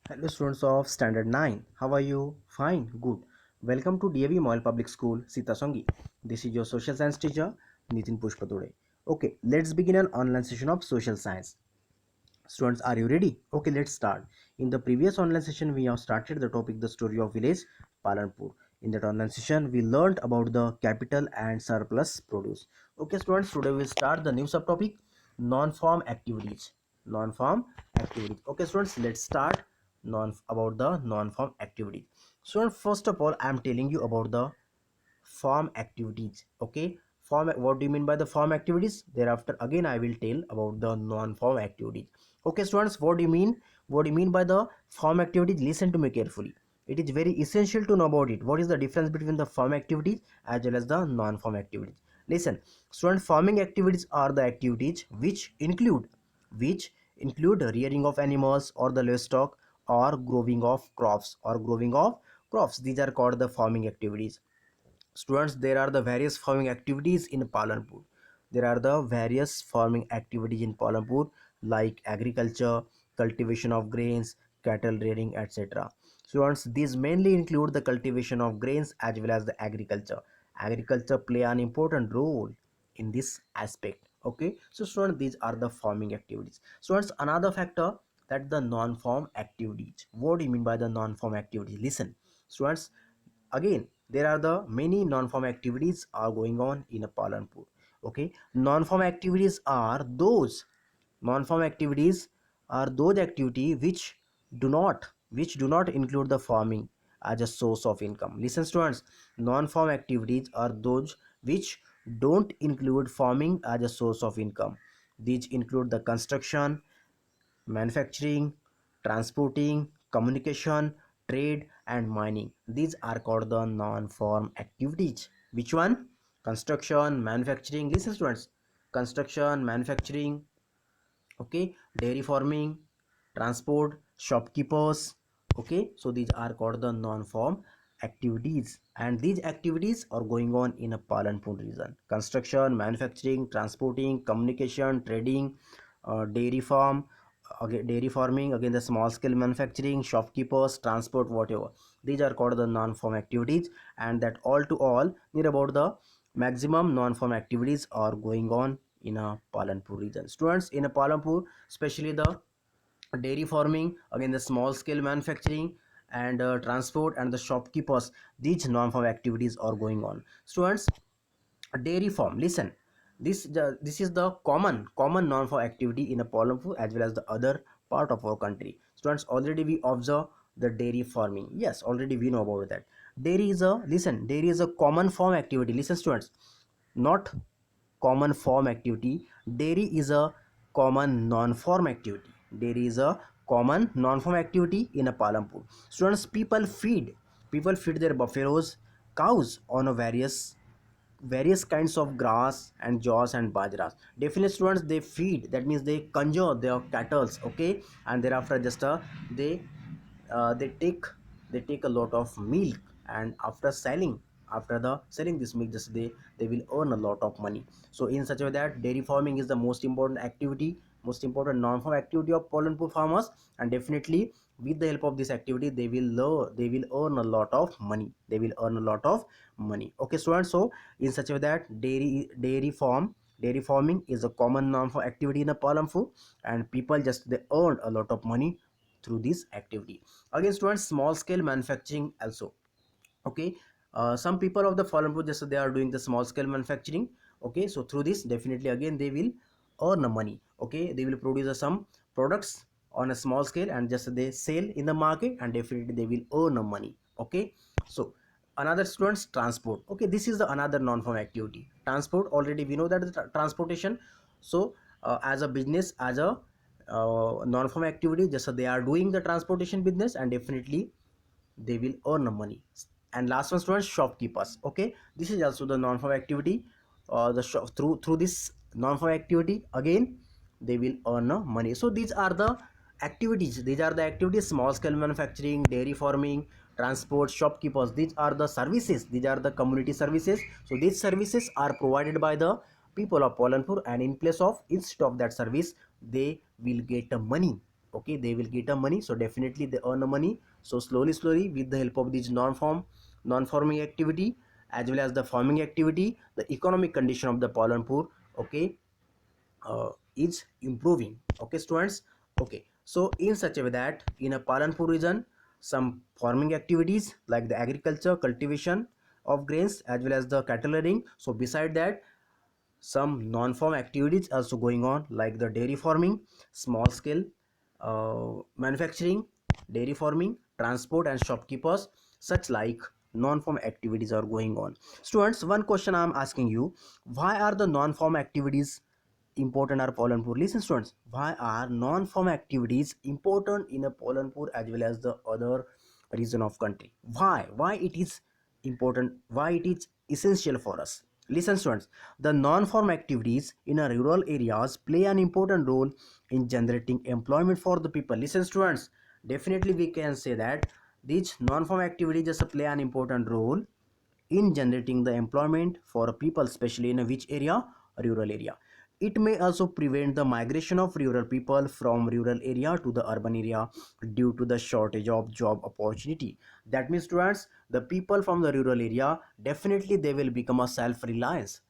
Hello students of Standard 9. How are you? Fine. Good. Welcome to DAV Moyle Public School, Sitasongi. This is your social science teacher, Nitin Pushpatode. Okay, let's begin an online session of social science. Students, are you ready? Okay, let's start. In the previous online session, we have started the topic the story of village Palanpur. In that online session, we learned about the capital and surplus produce. Okay, students, today we'll start the new subtopic non-farm activities. Non-farm activities. Okay, students, let's start non about the non-farm activities. So, first of all, I am telling you about the farm activities. Okay, farm, what do you mean by the farm activities? Thereafter again I will tell about the non-farm activities. Okay students, what do you mean by the farm activities? Listen to me carefully. It is very essential to know about it. What is the difference between the farm activities as well as the non-farm activities? Listen students, farming activities are the activities which include rearing of animals or the livestock, or growing of crops. These are called the farming activities. Students, there are the various farming activities in Palanpur. There are the various farming activities in Palanpur, like agriculture, cultivation of grains, cattle rearing, etc. Students, these mainly include the cultivation of grains as well as the agriculture. Agriculture play an important role in this aspect. Okay, so students, these are the farming activities. Students, another factor, that the non-farm activities. What do you mean by the non-farm activities? Listen students, again there are the many non-farm activities are going on in a Palanpur. Okay, non-farm activities are those activity which do not include the farming as a source of income. Listen students, non-farm activities are those which don't include farming as a source of income. These include the construction, manufacturing, transporting, communication, trade, and mining. These are called the non-farm activities. Which one? Construction, manufacturing. Listen, students. Construction, manufacturing, okay, dairy farming, transport, shopkeepers. Okay, so these are called the non-farm activities, and these activities are going on in a Palanpur region. Construction, manufacturing, transporting, communication, trading, dairy farm, again dairy farming, again the small scale manufacturing, shopkeepers, transport, whatever. These are called the non-farm activities, and that all to all near about the maximum non-farm activities are going on in a Palanpur region. Students, in a Palanpur, especially the dairy farming, again the small scale manufacturing, and transport and the shopkeepers, these non-farm activities are going on. Students, dairy farm, listen, this is the common non-farm activity in a Palanpur as well as the other part of our country. Students, already we observe the dairy farming. Yes, already we know about that. Dairy is a common farm activity. Listen students, not common farm activity. Dairy is a common non-farm activity. Dairy is a common non-farm activity in a Palanpur. Students, people feed their buffaloes, cows on a various kinds of grass and jaws and bajras. Definitely students, they feed, that means they conjure their cattle. Okay, and thereafter just they they take a lot of milk, and after the selling this milk, just they will earn a lot of money. So in such a way that dairy farming is the most important non-farm activity of Palanpur farmers, and definitely with the help of this activity they will earn a lot of money. Okay students, so in such a way that dairy farming is a common non-farm activity in a Palanpur, and people just they earn a lot of money through this activity. Again students, small scale manufacturing also. Okay, some people of the Palanpur, just they are doing the small scale manufacturing. Okay, so through this definitely again they will earn the money. Okay, they will produce some products on a small scale and just they sell in the market, and definitely they will earn the money. Okay, so another students, transport. Okay, this is the another non-farm activity. Transport, already we know that the transportation. So as a business, as a non-farm activity, just they are doing the transportation business, and definitely they will earn the money. And last one students, shopkeepers. Okay, this is also the non-farm activity. The shop, through this non-farm activity, again they will earn money. So these are the activities: small scale manufacturing, dairy farming, transport, shopkeepers. These are the community services. So these services are provided by the people of Palanpur, and in place of, instead of that service, they will get money. Okay, they will get a money, so definitely they earn a money. So slowly with the help of this non-farming activity as well as the farming activity, the economic condition of the Palanpur, okay, is improving. Okay students. Okay, so in such a way that in a Palanpur region, some farming activities like the agriculture, cultivation of grains as well as the cattle rearing. So beside that, some non-farm activities also going on like the dairy farming, small scale manufacturing, dairy farming, transport and shopkeepers, such like non-farm activities are going on. Students, one question I am asking you: why are the non-farm activities important are Palanpur? Listen students, why are non-farm activities important in a Palanpur as well as the other region of country? Why it is important, why it is essential for us? Listen students, the non-farm activities in a rural areas play an important role in generating employment for the people. Listen students, definitely we can say that these non-farm activities just play an important role in generating the employment for people, especially in a which area? Rural area. It may also prevent the migration of rural people from rural area to the urban area due to the shortage of job opportunity. That means students, the people from the rural area definitely they will become a self reliance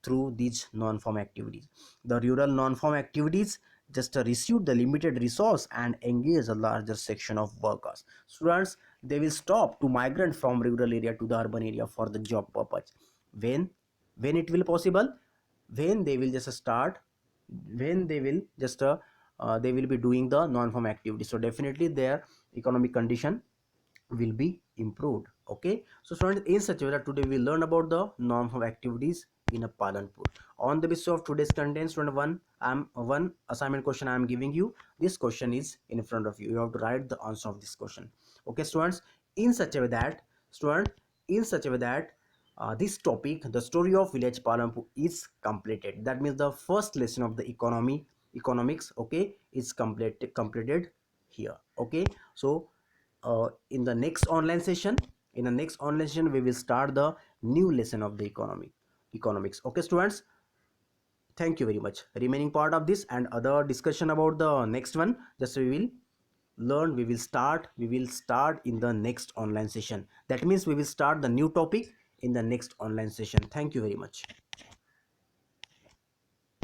through these non-farm activities. The rural non-farm activities just receive the limited resource and engage a larger section of workers. Students, they will stop to migrate from rural area to the urban area for the job purpose. When when it will possible? When they will just start, when they will be doing the non-farm activity, so definitely their economic condition will be improved. Okay, so students, in such a way that today we learn about the non-farm activities in a Palanpur. On the basis of today's content, student, one assignment question I am giving you. This question is in front of you. You have to write the answer of this question. Okay, students, in such a way that student, in such a way that this topic, the story of village Palanpur, is completed. That means the first lesson of the economics, okay, is completed here. Okay, so in the next online session, we will start the new lesson of the economics. Okay students, thank you very much. Remaining part of this and other discussion about the next one, just we will start in the next online session. That means we will start the new topic in the next online session. Thank you very much.